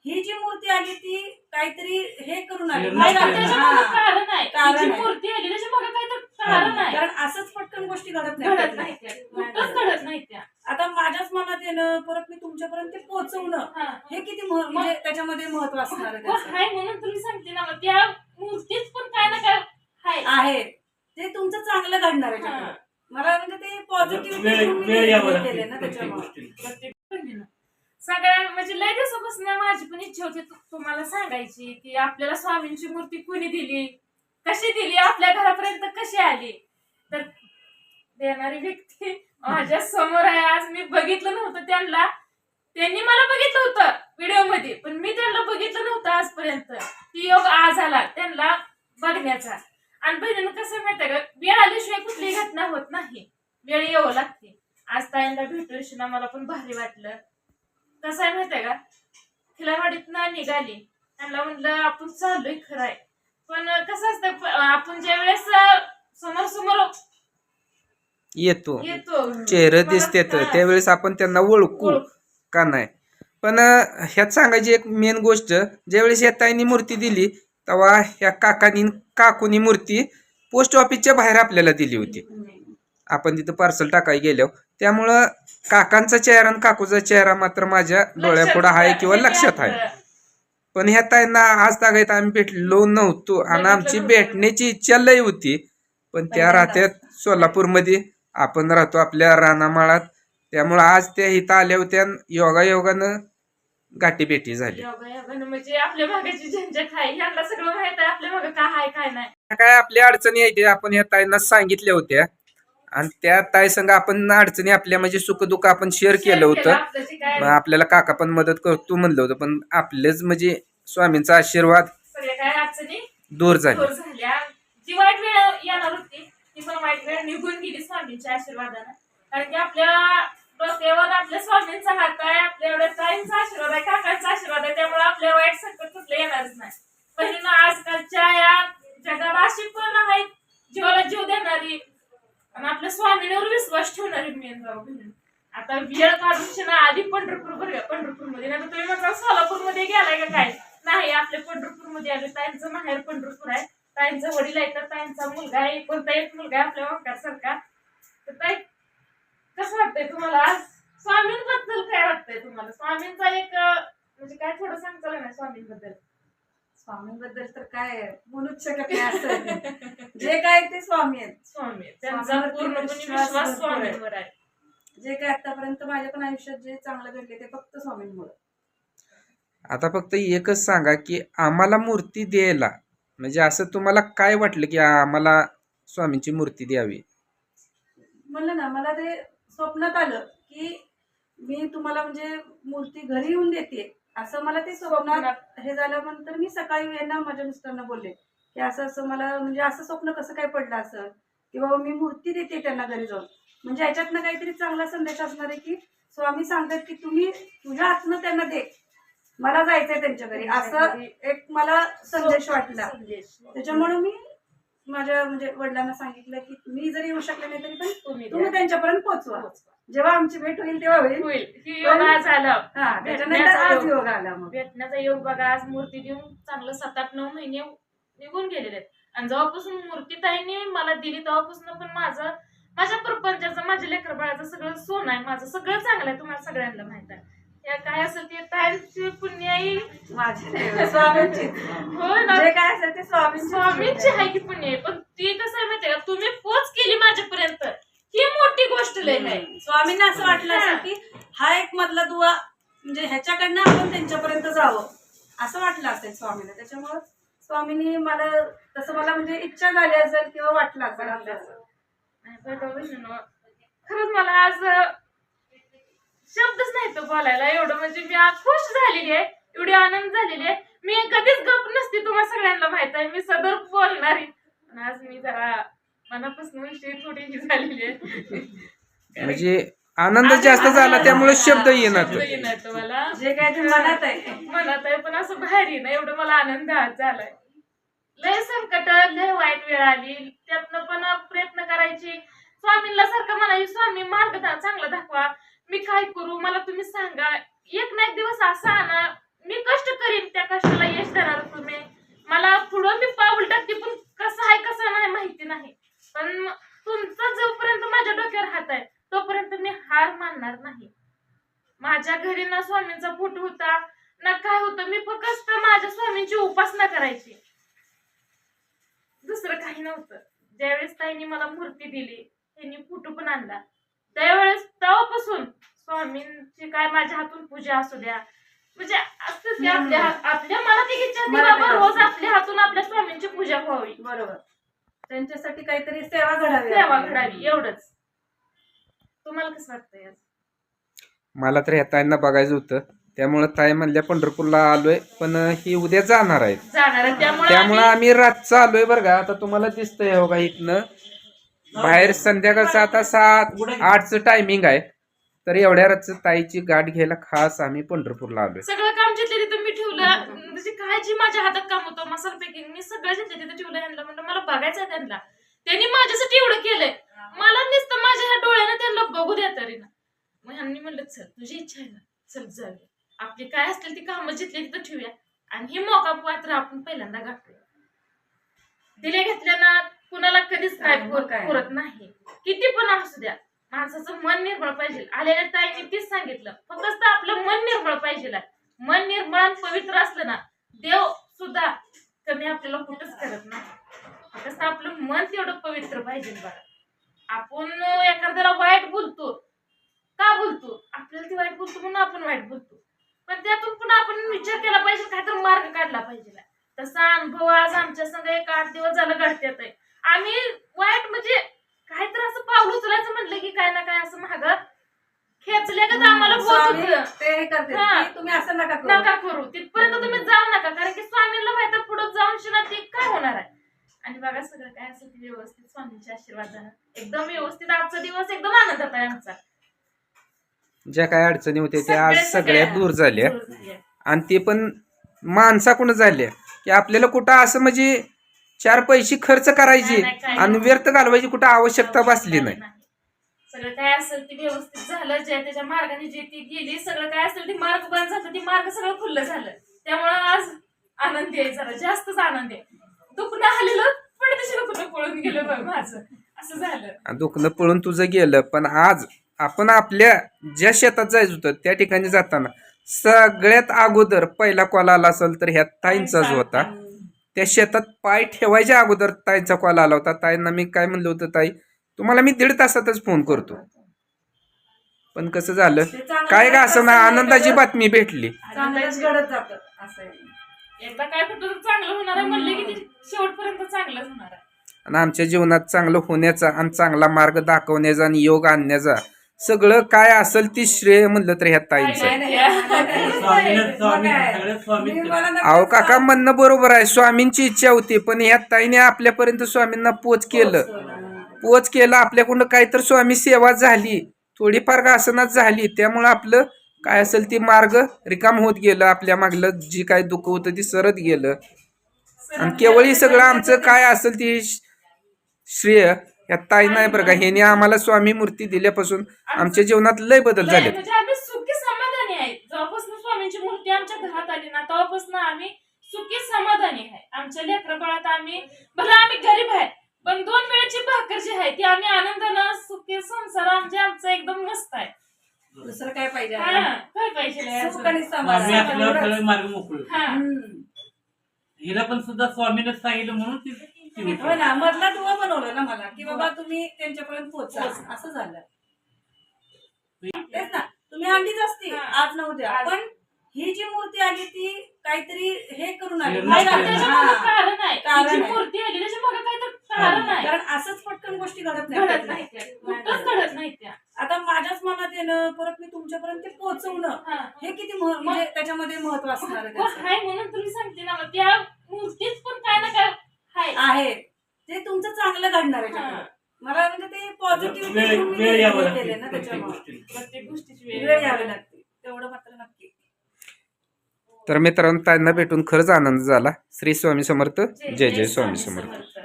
ही जी मूर्ती आली ती काहीतरी हे करून आली कारण आहे मूर्ती आली त्याच्या मागे काहीतरी कारण आहे. कारण असंच पटकन गोष्टी घडत नाही घडत नाही त्या. आता माझ्याच मनात येणं परत मी तुमच्यापर्यंत ते पोहोचवणं हे किती म्हणजे त्याच्यामध्ये महत्व असणार आहे म्हणून तुम्ही सांगते ना त्या मूर्तीच पण काय ना काय आहे ते तुमचं चांगलं घडणार आहे. मला म्हणजे ते पॉझिटिव्ह केले ना त्याच्यामुळे सगळ्या म्हणजे लय दिवसापासून माझी पण इच्छा होती तुम्हाला सांगायची की आपल्याला स्वामींची मूर्ती कोणी दिली, कशी दिली, आपल्या घरापर्यंत कशी आली. तर देणारी व्यक्ती माझ्या समोर आहे. आज मी बघितलं नव्हतं त्यांना, त्यांनी मला बघितलं होतं व्हिडिओ मध्ये, पण मी त्यांना बघितलं नव्हतं आजपर्यंत. ती योग आज आला त्यांना बघण्याचा. आणि बहिणीनं कसं माहितीये का, वेळ आल्याशिवाय कुठलीही घटना होत नाही, वेळ यावं लागते. आज ताईंना भेटून मला पण भारी वाटलं. कसं आहे माहितीये का, खिलारवाडीतनं निघाली, त्यांना म्हणलं आपण चाललोय खरंय, पण कसं असतं आपण ज्या वेळेस समोर समोर येतो चेहरे दिसते त्यावेळेस आपण त्यांना ओळखू का नाही. पण ह्यात सांगायची एक मेन गोष्ट, ज्यावेळेस या ताईंनी मूर्ती दिली तेव्हा ह्या काकूनी मूर्ती पोस्ट ऑफिसच्या बाहेर आपल्याला दिली होती. आपण तिथं पार्सल टाकायला गेलो, त्यामुळं काकांचा चेहरा आणि काकूचा चेहरा मात्र माझ्या डोळ्यापुढे आहे किंवा लक्षात आहे. पण ह्या ताईंना आज तागायत आम्ही भेटलो नव्हतो आणि आमची भेटण्याची इच्छा लय होती, पण त्या राहत्यात सोलापूरमध्ये, आपण राहतो आपल्या रानामाळात. त्यामुळं आज त्या इथं आल्या होत्या, योगायोगानं गाठी भेटी झाली. म्हणजे आपल्या भागाची झंझट आहे, ह्यांना सगळं माहित आहे आपल्या भागात काय आहे काय नाही. काय आपल्या अडचणी आहे ते आपण या ताईंना सांगितल्या होत्या आणि त्या ताई संग आपण अडचणी आपल्या म्हणजे सुखदुःख आपण शेअर केलं होतं. आपल्याला काका पण मदत करतो म्हणलं होतं, पण आपलेच म्हणजे स्वामींचा आशीर्वाद सगळ्या काय अडचणी दूर झाल्या. जी वाईट वेळ येणार होती ती पण वाईट वेळ निघून गेली स्वामींच्या आशीर्वादानं. कारण की आपल्या डोक्यावर आपल्या स्वामींचा हात आहे, आपल्या एवढ्या ताईंचा आशीर्वाद आहे, काकांचा आशीर्वाद आहे, त्यामुळे आपल्या वाईट संकट कुठलं येणारच नाही. पहिलं आजकालच्या या जगात अशी पण आहेत जीवाला जीव देणारी आणि आपल्या स्वामींवर विश्वास ठेवणारी मेन गाव बहिणी. आता वेळ काढून आधी पंढरपूरमध्ये नाही तर तुम्ही म्हटलं सोलापूरमध्ये गेलाय का काय, नाही आपल्या पंढरपूरमध्ये आले. ताईंचं माहेर पंढरपूर आहे, ताईंचा वडील आहे, तर ताईंचा मुलगा आहे, कोणता एक मुलगा आहे आपल्या वांकारसारखा. तर ताई कसं वाटतंय तुम्हाला आज स्वामींबद्दल, काय वाटतंय तुम्हाला? स्वामींचा एक म्हणजे काय थोडं सांगता ना स्वामींबद्दल? स्वामींबद्दल तर काय बोलूच शकत नाही. असं जे काय ते स्वामी आहेत, स्वामी त्यांचा पूर्णपणे विश्वास स्वामींवर आहे. जे काय आतापर्यंत माझ्या पण आयुष्यात जे चांगलं घडले ते फक्त स्वामींमुळे. आता फक्त एकच सांगा की आम्हाला मूर्ती द्यायला म्हणजे असं तुम्हाला काय वाटलं की आम्हाला स्वामींची मूर्ती द्यावी? म्हणलं ना, मला ते स्वप्नात आलं की मी तुम्हाला म्हणजे मूर्ती घरी येऊन देते, असं मला ते स्वप्नात हे झाल्यानंतर मी सकाळी यांना माझ्या मिस्टरांना बोलले की असं असं मला म्हणजे असं स्वप्न कसं काय पडलं असं, की बाबा मी मूर्ती देते त्यांना घरी जाऊन. म्हणजे ह्याच्यातनं काहीतरी चांगला संदेश असणार आहे की स्वामी सांगतात की तुम्ही तुझ्या हातनं त्यांना दे, मला जायचंय त्यांच्या घरी, असं एक मला संदेश वाटला. त्याच्यामुळे मी माझ्या म्हणजे वडिलांना सांगितलं की तुम्ही जरी येऊ शकले नाही तरी पण तुम्ही त्यांच्यापर्यंत पोहोचवा. जेव्हा आमची भेट होईल तेव्हा होईल. भेटण्याचा योग बघा. आज मूर्ती देऊन चांगलं 7-8-9 महिने निघून गेलेले आहेत आणि जेव्हापासून मूर्ती ताईंनी मला दिली तेव्हापासून पण माझ्या प्रपंचाचं, माझ्या लेकर बाळाचं सगळं सोन आहे, माझं सगळं चांगलं आहे. तुम्हाला सगळ्यांना माहित आहे. काय असेल ते ताईंची पुण्याई माझी स्वामींची, हो ना, जे काय असेल ते स्वामींची आहे की पुण्य. पण ती कसं आहे माहितीये का, तुम्ही पोच केली माझ्यापर्यंत, ही मोठी गोष्ट लय आहे. स्वामींना असं वाटलं असेल की हा एक मधला दुवा म्हणजे ह्याच्याकडनं आपण त्यांच्यापर्यंत जावं असं वाटलं असेल स्वामींना. त्याच्यामुळे स्वामींनी मला तसं मला म्हणजे इच्छा झाली असेल किंवा वाटलं असेल. खरंच मला आज शब्दच नाही तो बोलायला, एवढं म्हणजे मी आज खुश झालेली आहे, एवढी आनंद झालेली आहे. मी कधीच गप नसते, तुम्हाला सगळ्यांना माहित आहे, मी सदर बोलणारी. आज मी जरा मनापासून थोडी ही झालेली आहे. म्हणजे आनंद जास्त झाला त्यामुळे शब्द येणार तुम्हाला, जे काय ते मनात आहे पण असं बाहेर ना, एवढं मला आनंद झालाय. लय संकट, लय वाईट वेळ आली, त्यातनं पण प्रयत्न करायची. स्वामींना सारखं म्हणायची स्वामी मार्ग चांगला दाखवा, मी काय करू मला तुम्ही सांगा, एक ना एक दिवस असा आणा मी कष्ट करीन त्या कष्टाला यश देणार तुम्ही. मला पुढं मी पाऊल टाकते पण कसं आहे कसं नाही माहिती नाही. पण तुमचा जोपर्यंत माझ्या डोक्यावर हात आहे तोपर्यंत मी हार मानणार नाही. माझ्या घरी ना स्वामींचा फोटो होता ना काय होतं. मी फक्त माझ्या स्वामींची उपासना करायची, दुसरं काही नव्हतं. ज्यावेळेस ताईने मला मूर्ती दिली, त्यांनी फोटो पण आणला, त्यावेळेस तेव्हापासून स्वामींची काय माझ्या हातून पूजा असू द्या, म्हणजे असंच की आपल्या मनात एक इच्छा असते बाबा रोज आपल्या हातून आपल्या स्वामींची पूजा व्हावी, बरोबर, त्यांच्यासाठी काहीतरी सेवा घडावी, सेवा घडावी, एवढंच. तुम्हाला कसं वाटतंय? मला तर ह्या ताईंना बघायचं होतं, त्यामुळे ताई म्हणल्या पंढरपूरला आलोय, पण ही उद्या जाणार आहेत. त्यामुळे आम्ही रातचं आलोय बरं का. आता तुम्हाला दिसतंय हो का इथनं बाहेर संध्याकाळचं आता 7-8चं टायमिंग आहे, तर एवढ्या रातचं ताईची गाठ घ्यायला खास आम्ही पंढरपूरला आलोय. सगळं काम जिथले तिथं मी ठेवलं, म्हणजे काय जी माझ्या हातात काम होतं मसाला पॅकिंग मी सगळं जिथले तिथं ठेवलं. ह्यांना म्हणलं मला बघायचं आहे त्यांना, त्यांनी माझ्यासाठी एवढं केलंय, मला नुसतं माझ्या ह्या डोळ्यानं त्यांना बघू द्या तरी ना. मग ह्यांनी म्हणलं चल तुझी इच्छा आहे ना, चल जाऊया, आपली काय असतील ती कामं जिथले तिथं ठेवूया आणि ही मोका पात्र आपण पहिल्यांदा गाठूया. दिले घेतल्यानं कुणाला कधीच काय पुरत नाही, किती पण असू द्या. माणसाचं मन निर्मळ पाहिजे. आलेल्या ताईने तीच सांगितलं, फक्त आपलं मन निर्मळ पाहिजे. मन निर्मळ आणि पवित्र असलं ना, देव सुद्धा कमी आपल्याला कुठंच करत नाही. फक्त आपलं मन तेवढं पवित्र पाहिजे. बघा, आपण एखाद्याला वाईट बोलतो, का बोलतो? आपल्याला ती वाईट बोलतो म्हणून आपण वाईट बोलतो, पण त्यातून पण आपण विचार केला पाहिजे, काहीतरी मार्ग काढला पाहिजे. तसा अनुभव आज आमच्या संग 8 दिवस झालं घडत्यात आहे. आम्ही वाईट म्हणजे काहीतरी असं पाऊल उचलायचं म्हटलं की काय ना काय असं महाग खेचल्या का आम्हाला तुम्ही असं नका करू, तिथपर्यंत तुम्ही जाऊ नका, कारण की स्वामींना माहिती पुढे जाऊन शिना ते काय होणार आहे. आणि बघा सगळं काय असेल ते व्यवस्थित स्वामींच्या आशीर्वादानं एकदम व्यवस्थित. आजचा दिवस एकदम आनंदात आहे आमचा. ज्या काय अडचणी होत्या त्या आज सगळ्या दूर झाल्या, आणि ते पण माणसाकडून झाल्या की आपल्याला कुठं असं म्हणजे 4 पैसे खर्च करायचे आणि व्यर्थ घालवायची कुठं आवश्यकता बसली नाही. सगळं काय असेल ते व्यवस्थित झालं, ज्या त्याच्या मार्गाने जे ती गेली, सगळं काय असेल ते मार्ग बंद झालं, ते मार्ग सगळं खुल्लं झालं. त्यामुळे आज आनंदी आहे, जरा जास्तच आनंद आहे. दुखणं आलेलं पण तशी दुखणं पळून गेलं बघ माझं, असं झालं. दुखणं पळून तुझं गेलं, पण आज आपण आपल्या ज्या शेतात जायचं होतं त्या ठिकाणी जाताना सगळ्यात अगोदर पहिला कॉल आला असेल तर ह्या ताईंचाच होता. त्या शेतात पाय ठेवायच्या अगोदर ताईंचा कॉल आला होता. ताईंना मी काय म्हणलं होतं, ताई तुम्हाला मी 1.5 तासातच फोन करतो. पण कसं झालं काय का असं ना, आनंदाची बातमी भेटली. एकदा काय कुठं चांगलं होणार आहे म्हणलं की ते शेवटपर्यंत चांगलंच होणार आहे. आणि आमच्या जीवनात चांगलं होण्याचा आणि चांगला मार्ग दाखवण्याचा आणि योग आणण्याचा सगळं काय असेल ती श्रेय म्हणलं तर ह्या ताईंचं. अहो काका म्हणणं बरोबर आहे, स्वामींची इच्छा होती, पण ह्या ताईने आपल्यापर्यंत स्वामींना पोच केलं. आपल्याकडून काहीतरी स्वामी सेवा झाली, थोडीफार का असनाच झाली, त्यामुळं आपलं काय असेल ती मार्ग रिकाम होत गेलं. आपल्या मागलं जी काय दुःख होतं ती सरत गेलं. आणि केवळ सगळं आमचं काय असेल ती श्रेय या ताई नाही बरं का. ह्याने आम्हाला स्वामी मूर्ती दिल्यापासून आमच्या जीवनात लय बदल झाले. म्हणजे आम्ही सुखी समाधानी आहे. जेव्हापासून स्वामींची मूर्ती आमच्या घरात आली ना, तेव्हापासून आम्ही सुखी समाधानी आहे. आमच्या लेकरबाळात आम्ही भले आम्ही गरीब आहे, पण 2 वेळेची भाकर जी आहे ती आम्ही आनंदानं सुखी संसार आमचा एकदम मस्त आहे. दुसरं काय पाहिजे? काय पाहिजे? मार्ग मोकळे. हिला पण सुद्धा स्वामीने सांगितलं म्हणून हो ना, मधला दुवा बनवलं ना मला की बाबा तुम्ही त्यांच्यापर्यंत पोहोचा, असं झालं. तेच ना, तुम्ही आणलीच असती आज न उद्या, पण ही जी मूर्ती आली ती काहीतरी हे करून आली. कारण आहे मूर्ती आली त्याच्या मागे काहीतरी कारण आहे, कारण असंच पटकन गोष्टी घडत नाही त्या. आता माझ्याच मनात येणं, परत मी तुमच्यापर्यंत पोहोचवणं, हे किती म्हणजे त्याच्यामध्ये महत्व असणार आहे. म्हणून तुम्ही सांगते ना, त्या मूर्तीत पण काय ना काय आहे ते तुमचं चांगलं घडणार आहे. मला म्हणजे ते पॉझिटिव्ह केले ना, त्याच्यामुळे प्रत्येक गोष्टीची वेळ यावी लागते, तेवढं मात्र नक्की. तर मित्रांनो, ताईंना भेटून खरंच आनंद झाला. श्री स्वामी समर्थ. जय जय स्वामी समर्थ.